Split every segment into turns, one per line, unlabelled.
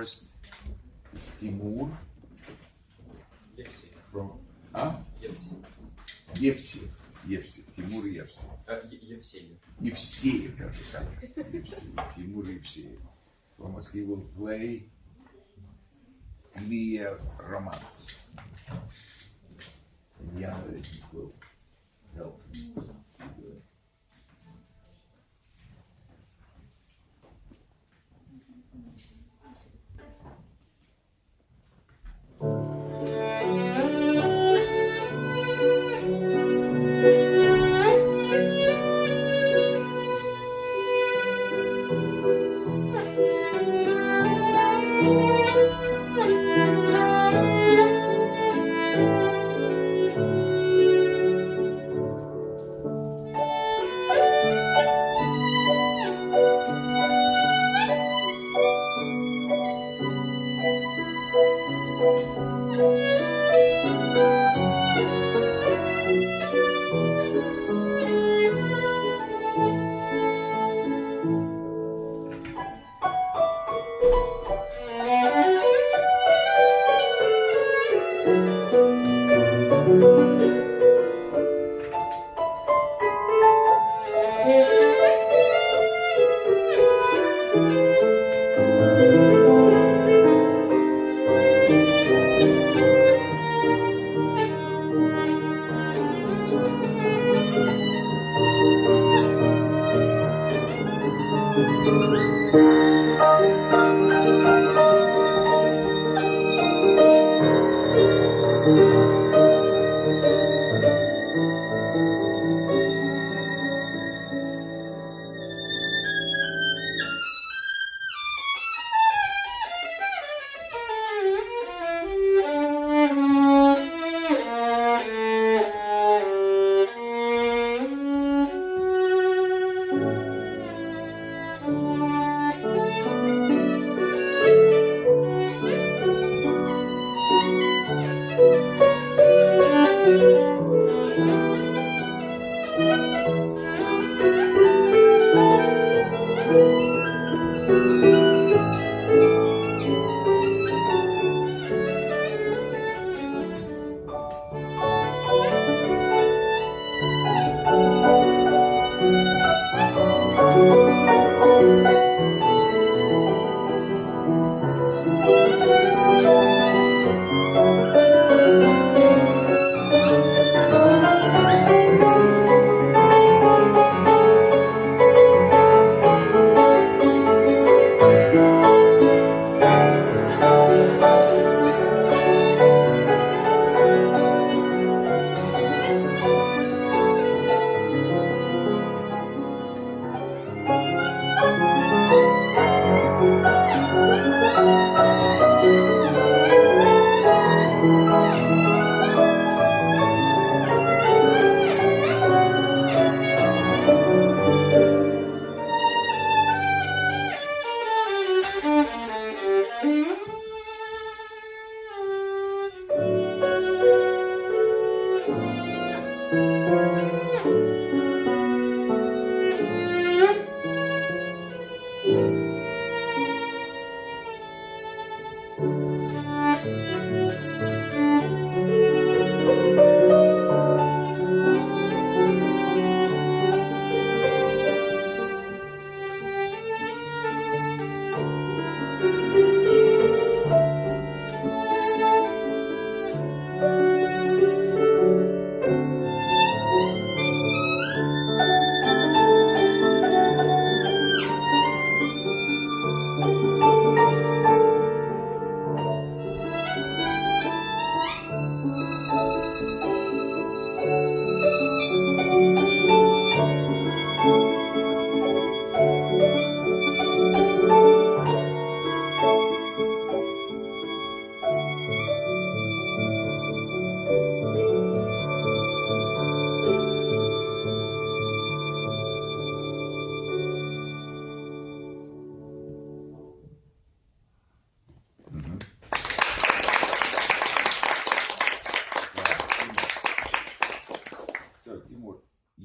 first is Timur
Evseev.
from
Evseev.
Evseev. Timur Evseev.
Evseev.
Evseev, даже так. Evseev. Timur Evseev. Thomas, he will play Glier romance. And Yana Reznyk will help him do it.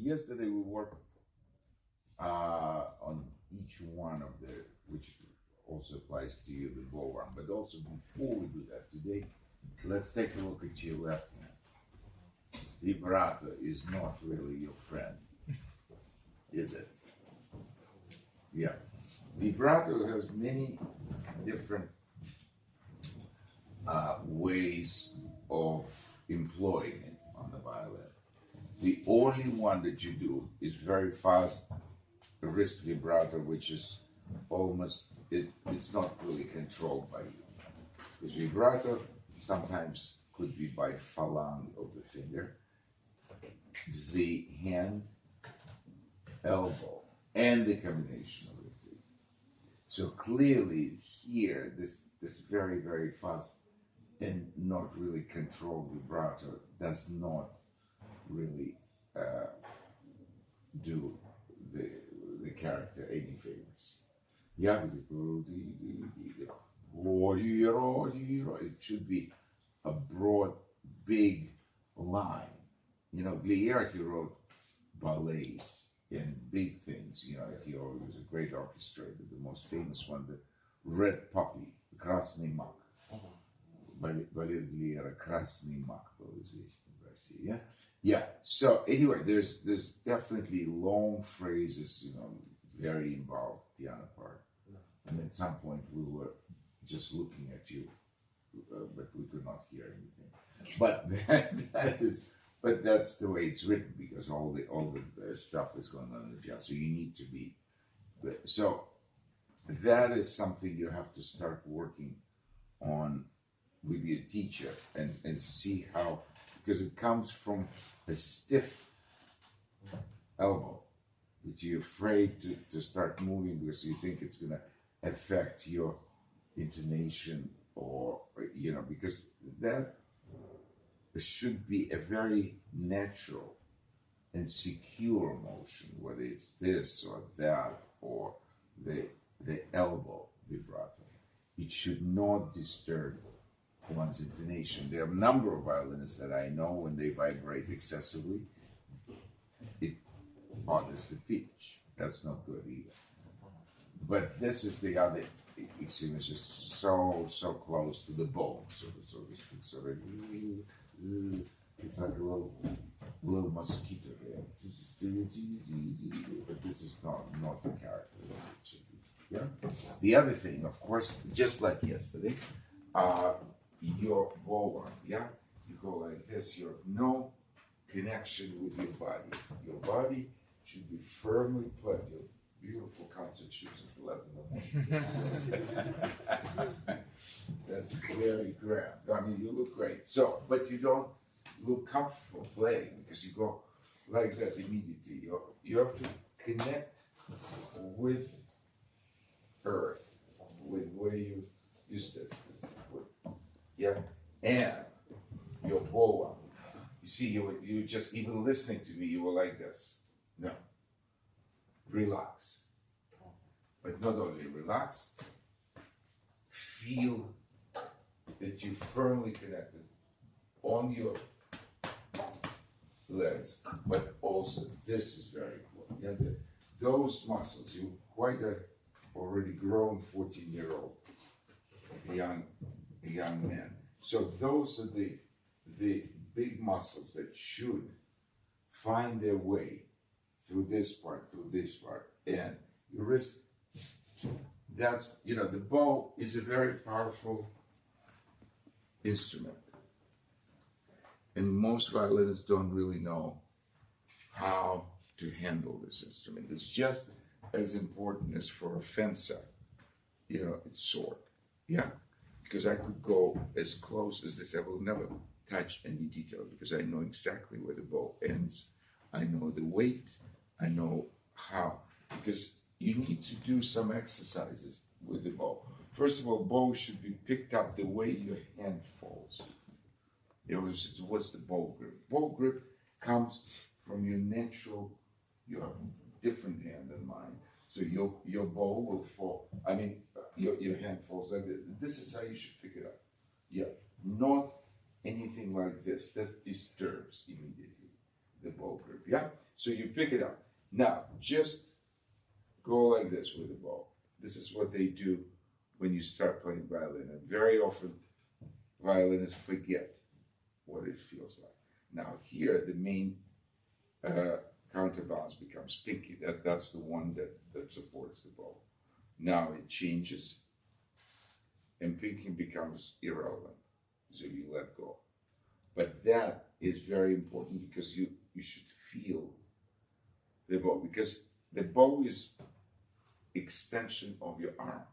Yesterday we worked on each one of the, which also applies to you, the bow arm. But also before we do that today, let's take a look at your left hand. Vibrato is not really your friend, is it? Yeah. Vibrato has many different ways of employing it on the violin. The only one that you do is very fast wrist vibrato, which is almost, it's not really controlled by you. Because vibrato sometimes could be by phalange of the finger, the hand, elbow, and the combination of the three. So clearly here, this very, very fast and not really controlled vibrato does not really do the character any favors. Yeah, it should be a broad, big line. You know, Glier, he wrote ballets and big things. You know, he was a great orchestrator. The most famous one, the Red Poppy, Krasny Mak. Балет Gliera, Krasny Mak был известен в России. Yeah? Yeah. So anyway, there's definitely long phrases, you know, very involved piano part. And at some point we were just looking at you, but we could not hear anything. But but that's the way it's written, because all the stuff is going on in the piano. So you need to be. So that is something you have to start working on with your teacher and see how, because it comes from a stiff elbow that you're afraid to start moving because you think it's going to affect your intonation, or, you know, because that should be a very natural and secure motion, whether it's this or that or the elbow vibrato. It should not disturb one's intonation. There are a number of violinists that I know when they vibrate excessively, it bothers the pitch. That's not good either. But this is the other extreme, is just so close to the bone, so to speak. So it's like a little mosquito there. But this is not the character that it should be. Yeah. The other thing, of course, just like yesterday, your bow arm, yeah? You go like this, you have no connection with your body. Your body should be firmly planted. Your beautiful concert shoes at 11 in the morning. That's very grand. I mean, you look great. So, but you don't look comfortable playing because you go like that immediately. You have to connect with earth, with where you sit. Yeah, and your bow arm. You see, you just, even listening to me, you were like this. No. Relax. But not only relax, feel that you firmly connected on your legs, but also this is very important. Yeah, those muscles, you're quite a already grown 14-year-old young man. So those are the big muscles that should find their way through this part, and your wrist. That's, you know, the bow is a very powerful instrument, and most violinists don't really know how to handle this instrument. It's just as important as for a fencer, you know, it's sword. Yeah, because I could go as close as this. I will never touch any detail because I know exactly where the bow ends. I know the weight. I know how, because you need to do some exercises with the bow. First of all, bow should be picked up the way your hand falls. What's the bow grip? Bow grip comes from your natural, you have a different hand than mine. So your bow will fall, I mean, your hand falls like this. This is how you should pick it up. Yeah, not anything like this. That disturbs immediately the bow grip, yeah? So you pick it up. Now, just go like this with the bow. This is what they do when you start playing violin. And very often, violinists forget what it feels like. Now here, the main counterbalance becomes pinky. That's the one that supports the bow. Now it changes, and pinky becomes irrelevant, so you let go. But that is very important because you should feel the bow, because the bow is extension of your arm.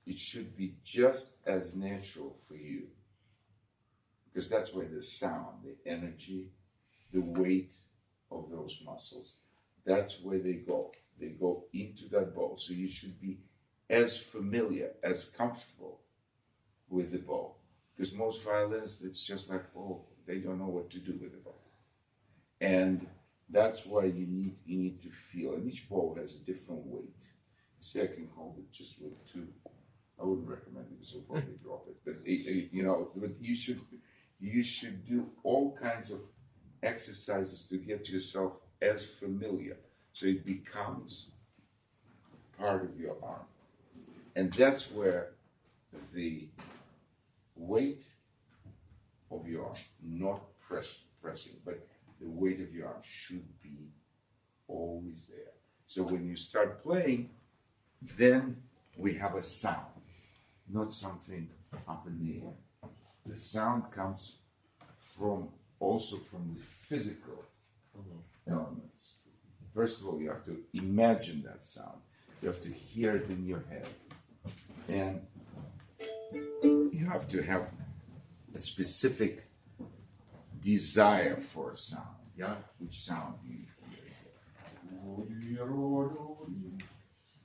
It should be just as natural for you, because that's where the sound, the energy, the weight of those muscles, that's where they go. They go into that bow. So you should be as familiar, as comfortable with the bow. Because most violinists, it's just like, oh, they don't know what to do with the bow. And that's why you need to feel. And each bow has a different weight. You see, I can hold it just with two. I wouldn't recommend it because you'll probably drop it. But you know, but you should do all kinds of exercises to get yourself as familiar, so it becomes part of your arm. And that's where the weight of your arm, not pressing, but the weight of your arm should be always there. So when you start playing, then we have a sound, not something up in the air. The sound comes also from the physical elements. First of all, you have to imagine that sound. You have to hear it in your head. And you have to have a specific desire for a sound. Yeah? Which sound do you hear?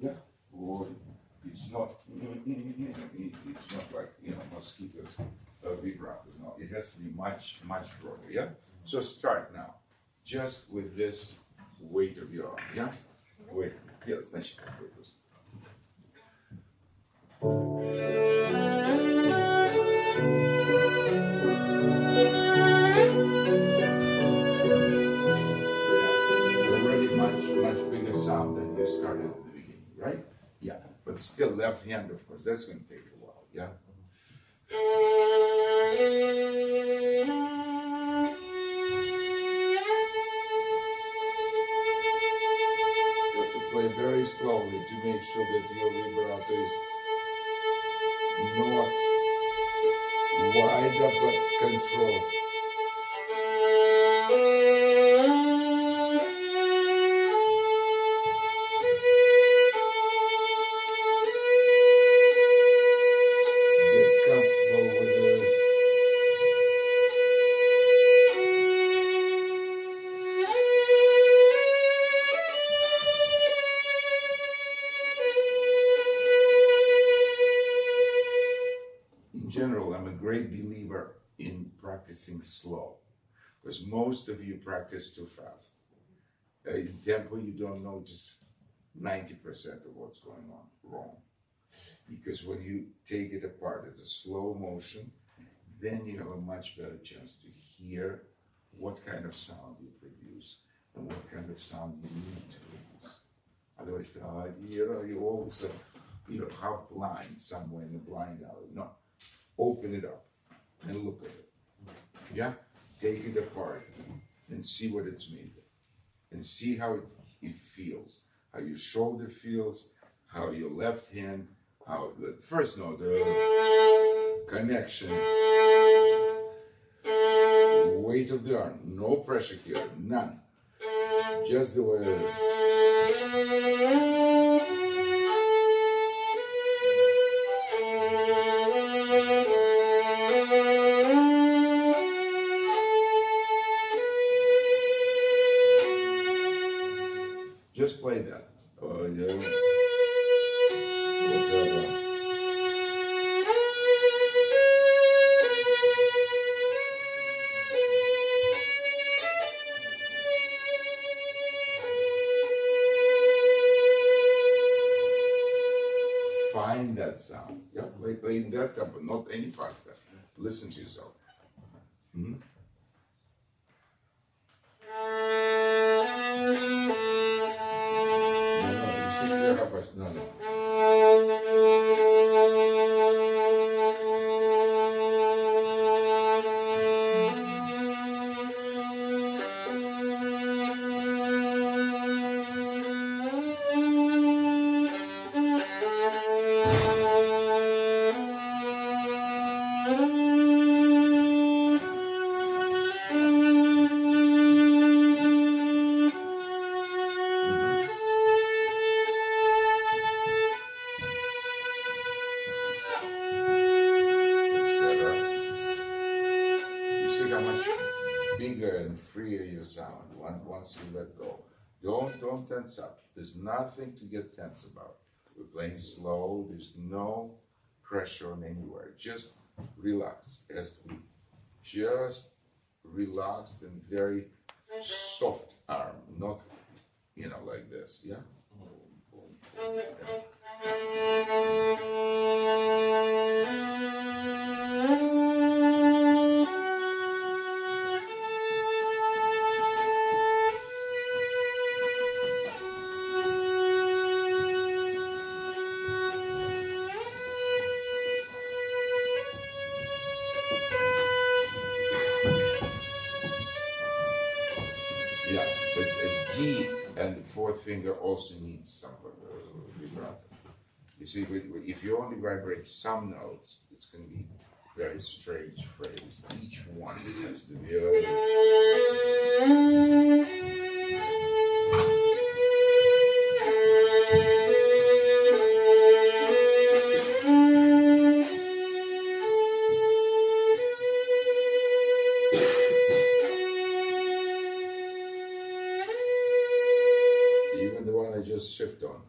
Yeah? Or it's not like, you know, mosquitoes vibrato. No, it has to be much, much broader. Yeah? So start now. Just with this weight of your arm. Yeah? Wait. Yeah, значит, already much bigger sound than you started at the beginning, right? Yeah, but still left hand, of course, that's going to take a while, yeah? You have to play very slowly to make sure that your vibrato is not wider but controlled. Get comfortable with it. In general, I'm a great believer in practicing slow, because most of you practice too fast. In tempo, you don't notice 90% of what's going on wrong. Because when you take it apart at a slow motion, then you have a much better chance to hear what kind of sound you produce and what kind of sound you need to produce. Otherwise, you always half blind somewhere in a blind alley. No, open it up and look at it. Yeah, take it apart and see what it's made of, and see how it feels, how your shoulder feels, how your left hand. How the first note, the connection, weight of the arm, no pressure here, none, just the way it is. Just play that. Oh, yeah. Find that sound. Yeah, play in that tempo, not any faster. Listen to yourself. Mm-hmm. No, you sit there half fast. No. see how much bigger and freer you sound once you let go. Don't tense up. There's nothing to get tense about. We're playing slow. There's no pressure on anywhere. Just relax. It has to be just relaxed and very soft arm, not like this. Yeah. Yeah, but a D and the fourth finger also needs some vibrato. You see, if you only vibrate some notes, it's going to be a very strange phrase. Each one has to be. Even the one I just shift on.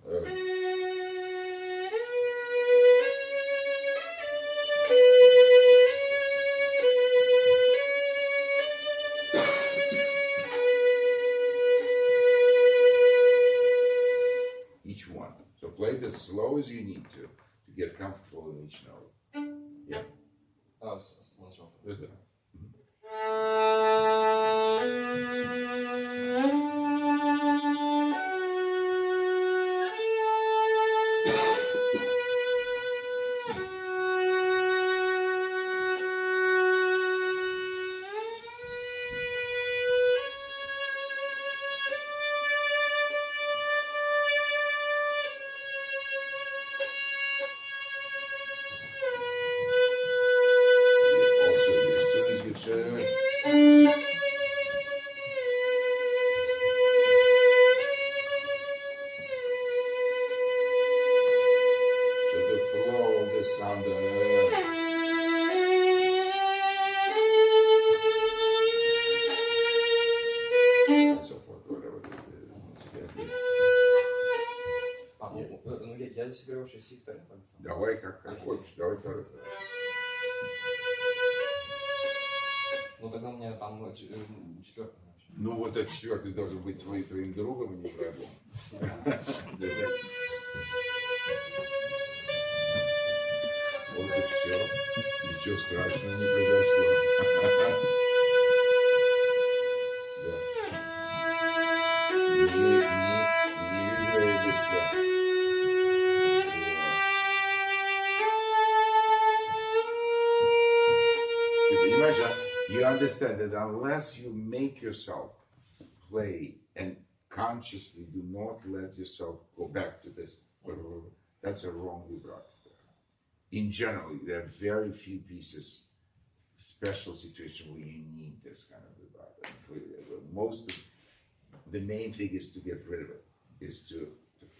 Each one. So play it as slow as you need to get comfortable in each note. Yeah. Good.
Я здесь говорю, что си вторым пальцем.
Давай как хочешь, давай второй.
Ну тогда у меня там четвертый.
Ну вот этот четвертый должен быть твоим другом, а не врагом. Вот и все. Ничего страшного не произошло. Не вибрируй быстро. You understand that unless you make yourself play and consciously do not let yourself go back to this, that's a wrong vibrato. In general, there are very few pieces, special situations where you need this kind of vibrato. The main thing is to get rid of it, is to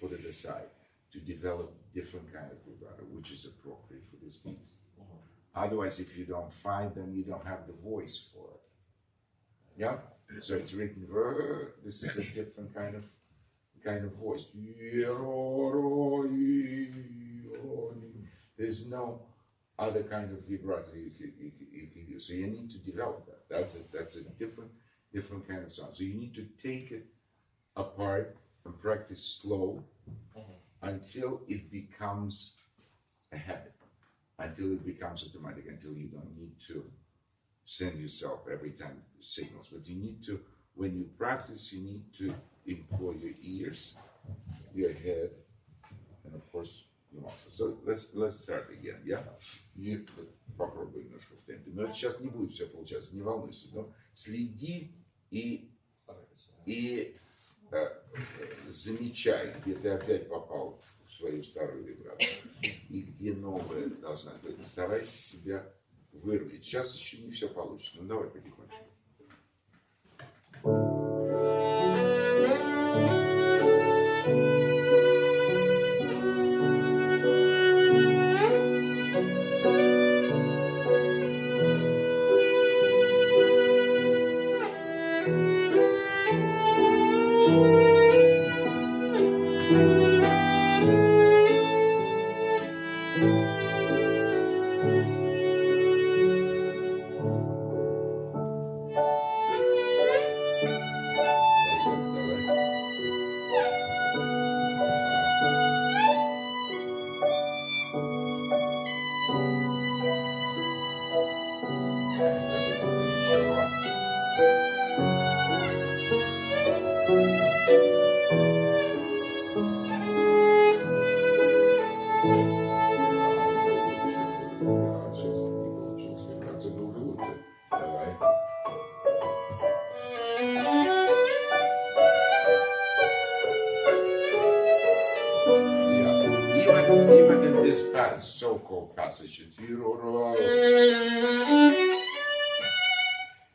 put it aside, to develop different kind of vibrato, which is appropriate for this piece. Otherwise, if you don't find them, you don't have the voice for it. Yeah? So it's written, this is a different kind of voice. There's no other kind of vibrato you can use. So you need to develop that. That's a different kind of sound. So you need to take it apart and practice slow until it becomes a habit. Until it becomes automatic, until you don't need to send yourself every time signals. But you need to, when you practice, you need to employ your ears, your head, and of course, your muscles. So let's start again, yeah? Попробуй немножко в темпе. Но это сейчас не будет все получаться, не волнуйся. Но следи и замечай, где ты опять попал в свою старую вибрацию, и где новая должна быть. Старайся себя вырвать. Сейчас еще не все получится, ну давай потихонечку. so-called passage. You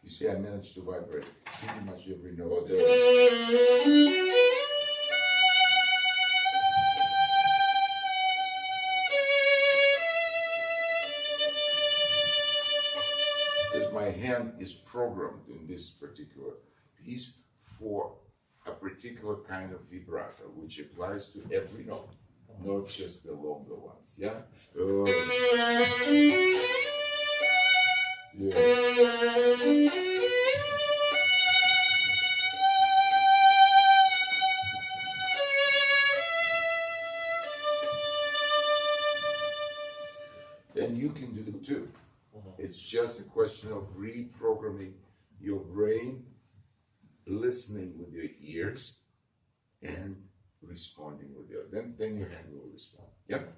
see, I managed to vibrate pretty much every note there. Because my hand is programmed in this particular piece for a particular kind of vibrato, which applies to every note, not just the longer ones. Yeah? Yeah. And you can do it too. It's just a question of reprogramming your brain, listening with your ears, and responding with your. Then your hand will respond. Yep.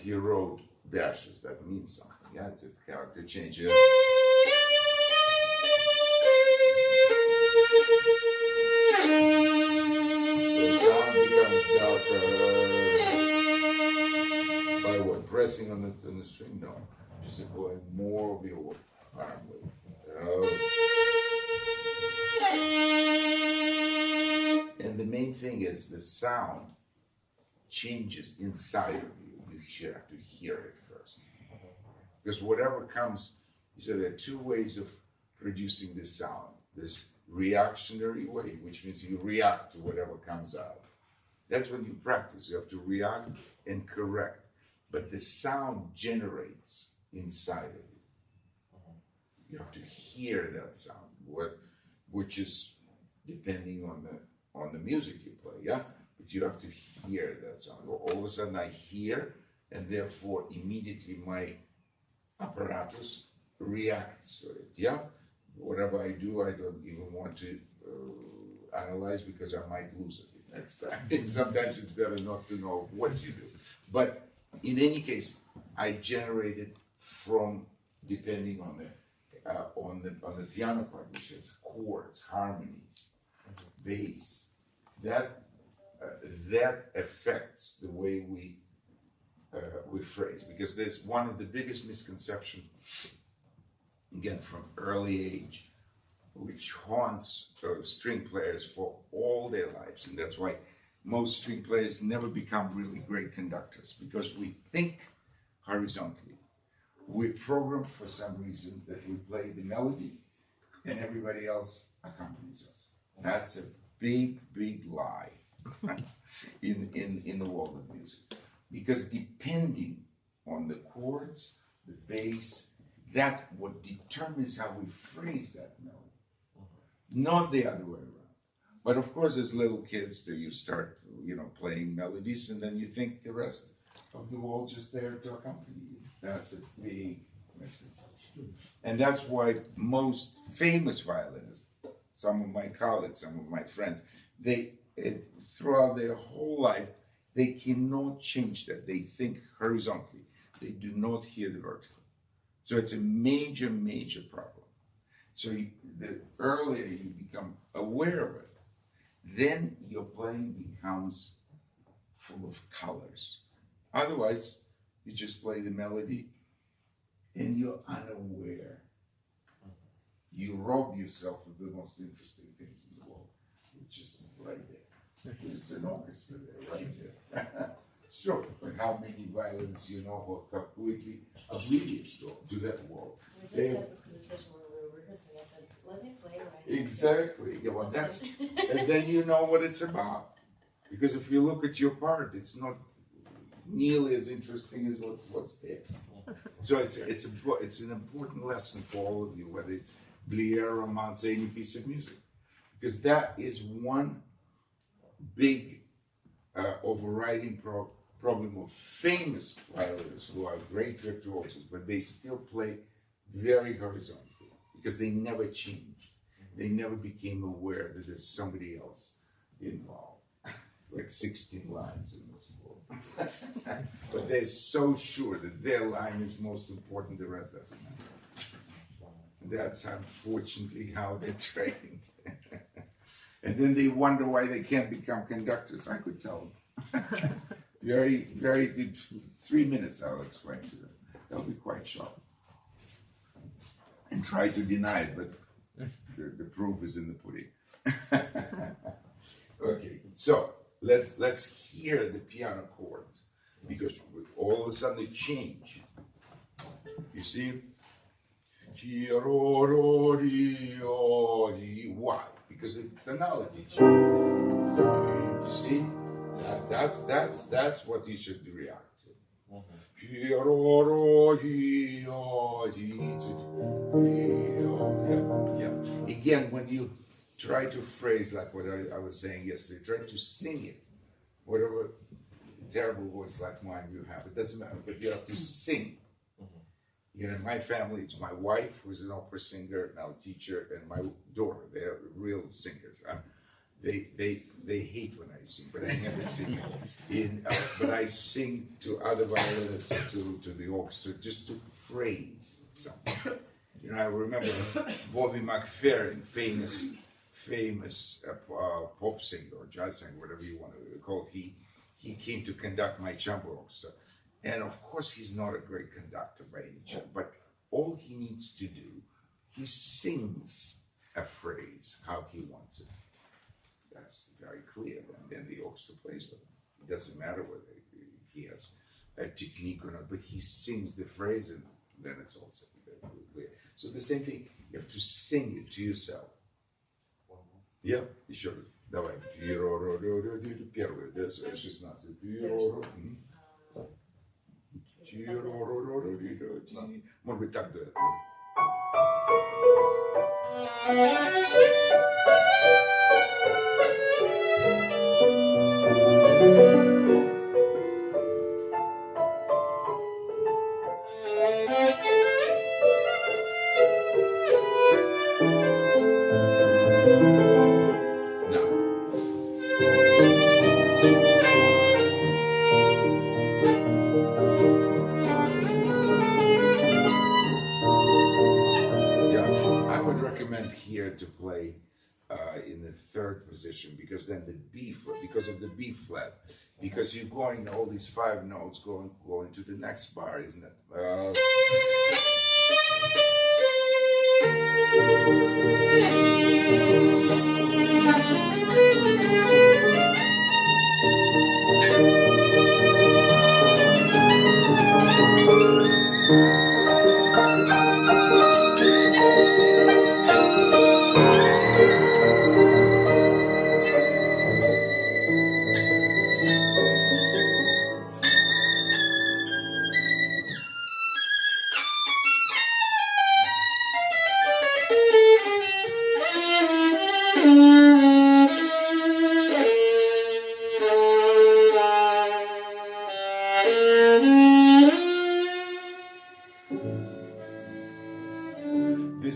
He wrote dashes, that means something. Yeah, it's a character change. Yeah. So sound becomes darker by what? Pressing on the string? No, just applying more of your arm weight. And the main thing is the sound changes inside of you. You have to hear it first. Because whatever comes, you said there are two ways of producing this sound. There's reactionary way, which means you react to whatever comes out. That's when you practice. You have to react and correct. But the sound generates inside of you. You have to hear that sound, which is depending on the music you play, yeah? But you have to hear that sound. All of a sudden I hear, and therefore immediately my apparatus reacts to it, yeah? Whatever I do, I don't even want to analyze because I might lose it next time. And sometimes it's better not to know what you do. But in any case, I generate it from, depending on the piano part, which is chords, harmonies, bass. That affects the way we phrase, because there's one of the biggest misconceptions, again from early age, which haunts string players for all their lives, and that's why most string players never become really great conductors, because we think horizontally. We're programmed for some reason that we play the melody and everybody else accompanies us. That's a big lie in the world of music, because depending on the chords, the bass, that's what determines how we phrase that melody, not the other way around. But of course, as little kids, you start, playing melodies, and then you think the rest of the world just there to accompany you. That's a big misconception, and that's why most famous violinists, some of my colleagues, some of my friends, throughout their whole life, they cannot change that. They think horizontally. They do not hear the vertical. So it's a major problem. So the earlier you become aware of it, then your playing becomes full of colors. Otherwise, you just play the melody and you're unaware. You rob yourself of the most interesting things in the world, which is right there. It's an orchestra there, right there. Sure, but how many violins you know who are completely oblivious to that world?
We just had this conversation when we were rehearsing. I said, let me play right now.
Exactly. Yeah, well, and then you know what it's about. Because if you look at your part, it's not nearly as interesting as what's there. So it's an important lesson for all of you, whether it's Glier, romance, any piece of music, because that is one big overriding problem of famous violinists who are great virtuosos, but they still play very horizontally because they never changed. They never became aware that there's somebody else involved. Like 16 lines in the score. But they're so sure that their line is most important, the rest doesn't matter. That's unfortunately how they're trained. And then they wonder why they can't become conductors. I could tell them. Very, very good. 3 minutes I'll explain to them. They'll be quite sharp. And try to deny it, but the proof is in the pudding. Okay, so let's hear the piano chords, because all of a sudden they change. You see? Why? Because the tonality changes. You see? That's what you should react to. Yeah. Again, when you try to phrase like what I was saying yesterday, try to sing it, whatever terrible voice like mine you have, it doesn't matter, but you have to sing. You know, in my family, it's my wife who's an opera singer, now teacher, and my daughter. They're real singers. They hate when I sing, but I never sing but I sing to other violinists, to the orchestra, just to phrase something. You know, I remember Bobby McFerrin, famous pop singer or jazz singer, whatever you want to call it. He came to conduct my chamber orchestra. And of course, he's not a great conductor by any chance, but all he needs to do, he sings a phrase how he wants it. That's very clear. And then the orchestra plays with him. It doesn't matter whether he has a technique or not, but he sings the phrase and then it's also very clear. So the same thing, you have to sing it to yourself. Yeah, еще раз. Давай. Первый, да, 16. Может быть, так до этого. Here to play in the third position, because then the B flat, because of the B flat, because you're going all these 5 notes going to the next bar, isn't it?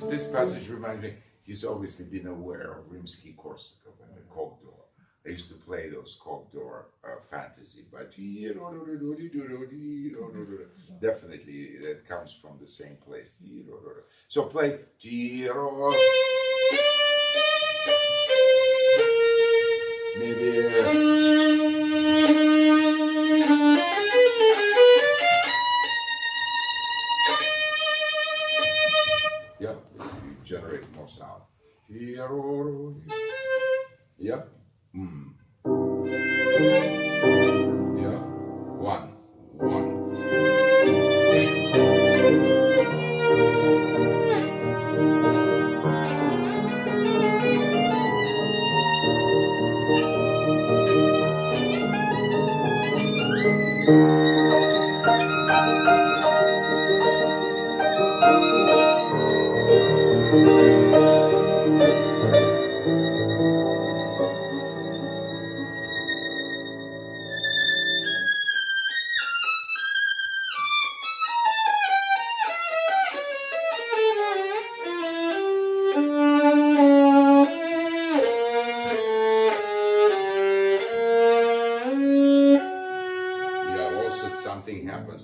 This passage reminds me, he's obviously been aware of Rimsky-Korsakov and the Kogdor. I used to play those Kogdor fantasy, but definitely that comes from the same place. So play. Maybe. Yeah, you generate more sound. Yeah. Yeah. 1, 1.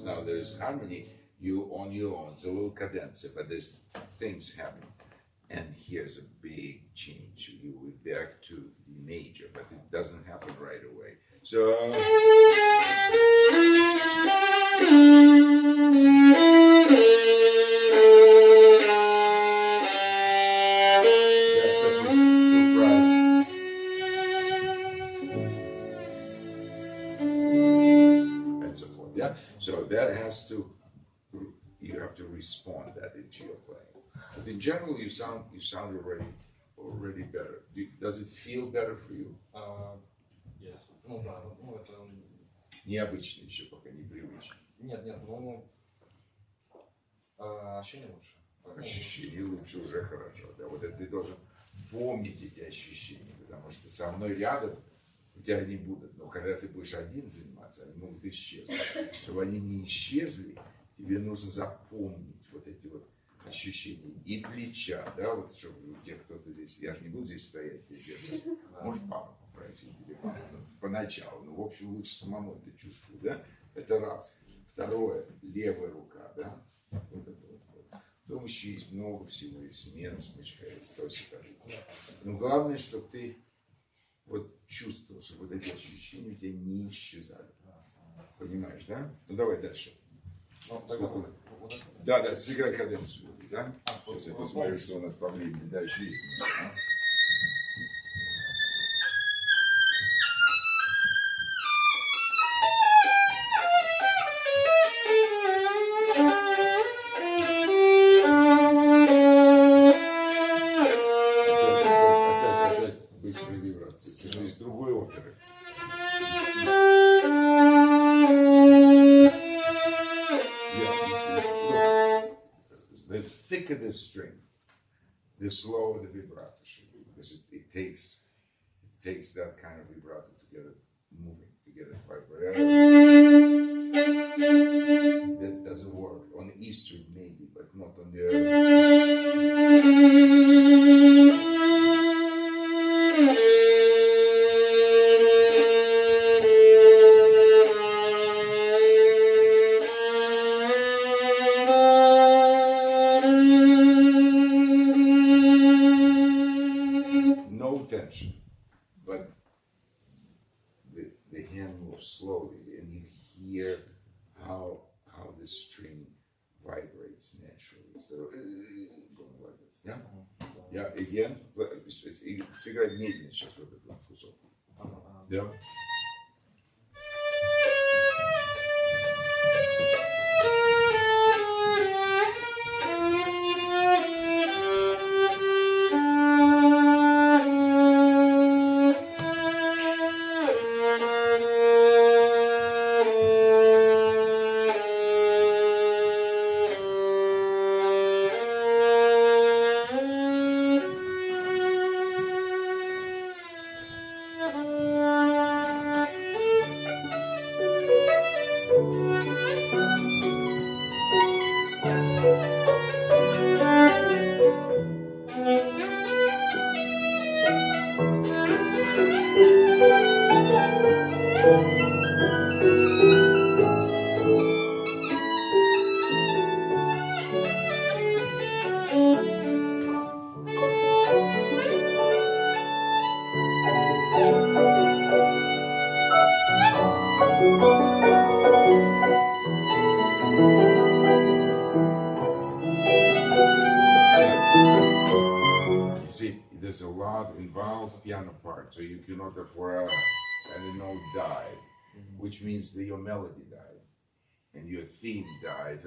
nuance. Now there's harmony, you on your own, it's a little cadenza, but there's things happen. And here's a big change. You will be back to the major, but it doesn't happen right away. So that's a surprise. And so forth. Yeah. So that has to, you have to respond that into your playing. But in general, you sound already better. Does it feel better for you?
Yes. Ну да, ну это...
Необычно еще, пока не привычно.
Нет, ну... ощущение лучше.
Ощущение лучше, уже хорошо. Да, вот это ты должен помнить эти ощущения, потому что со мной рядом у тебя не будут. Но когда ты будешь один заниматься, они могут исчезнуть. Чтобы они не исчезли, тебе нужно запомнить вот эти вот ощущения и плеча, да, вот чтобы у тебя кто-то здесь, я же не буду здесь стоять и держать, может папа попросить или мама, поначалу, но в общем лучше самому это чувствовать, да, это раз. Второе, левая рука, да, вот это вот. Потом еще есть много всего, и смена смычка, и точка. Но главное, чтобы ты вот чувствовал, что вот эти ощущения у тебя не исчезали. Понимаешь, да? Ну давай дальше. Да, сыграй каденцию, да? Сейчас я посмотрю, что у нас по времени дальше есть. Опять быстрые вибрации. Это же из другой оперы. The thicker the string, the slower the vibrato should be, because it takes that kind of vibrato to get it moving, to get it vibrato. That doesn't work on the E string maybe, but not on the but the hand moves slowly, and you hear how the string vibrates naturally. So going like this, yeah, yeah. Again, сыграть медленно сейчас вот этот кусок, yeah. There's a lot involved piano part, so you cannot afford and the note died, which means that your melody died and your theme died.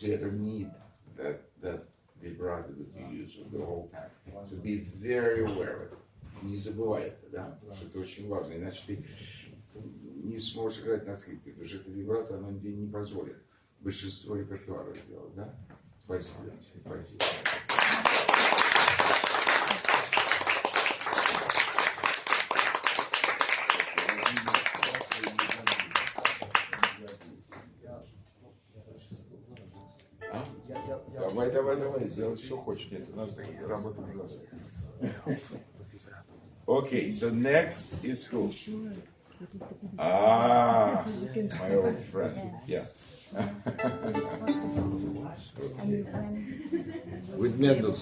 So you need that vibrato that you use the whole time. So be very aware of it. Не забывай это, да? Что это очень важно, иначе ты не сможешь играть на скрипке, потому что это вибрато, оно тебе не позволит большинство репертуара сделать, да? Спасибо. Спасибо. Давай, сделай, что хочешь. Нет, у нас такие работы не. Okay, so next is who? Ah, my old friend. Yeah. With Mendelssohn.